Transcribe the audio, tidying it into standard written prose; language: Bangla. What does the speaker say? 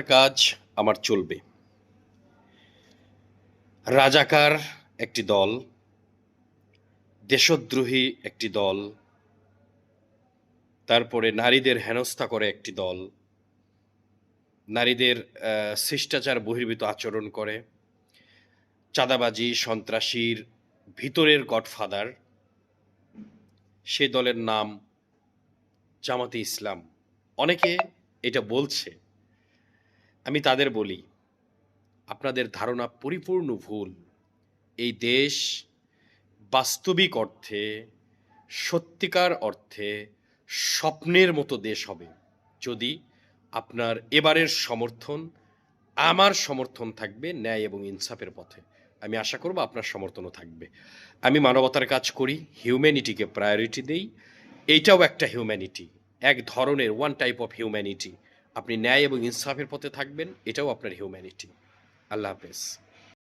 কাজ আমার চলবে। রাজাকার একটি দল, দেশদ্রোহী একটি দল, তারপরে নারীদের হেনস্থা করে একটি দল, নারীদের শিষ্টাচার বহির্ভূত আচরণ করে, চাঁদাবাজি, সন্ত্রাসীর ভিতরের গডফাদার, সে দলের নাম জামাতে ইসলাম। অনেকে এটা বলছে। আমি তাদের বলি, আপনাদের ধারণা পরিপূর্ণ ভুল। এই দেশ বাস্তবিক অর্থে, সত্যিকার অর্থে স্বপ্নের মতো দেশ হবে যদি আপনার এবারের সমর্থন, আমার সমর্থন থাকবে ন্যায় এবং ইনসাফের পথে। আমি আশা করব আপনার সমর্থনও থাকবে। আমি মানবতার কাজ করি, হিউম্যানিটিকে প্রায়োরিটি দেই। এইটাও একটা হিউম্যানিটি, এক ধরনের ওয়ান টাইপ অফ হিউম্যানিটি। আপনি ন্যায় এবং ইনসাফের পথে থাকবেন, এটাও আপনার হিউম্যানিটি। আল্লাহ হাফেজ।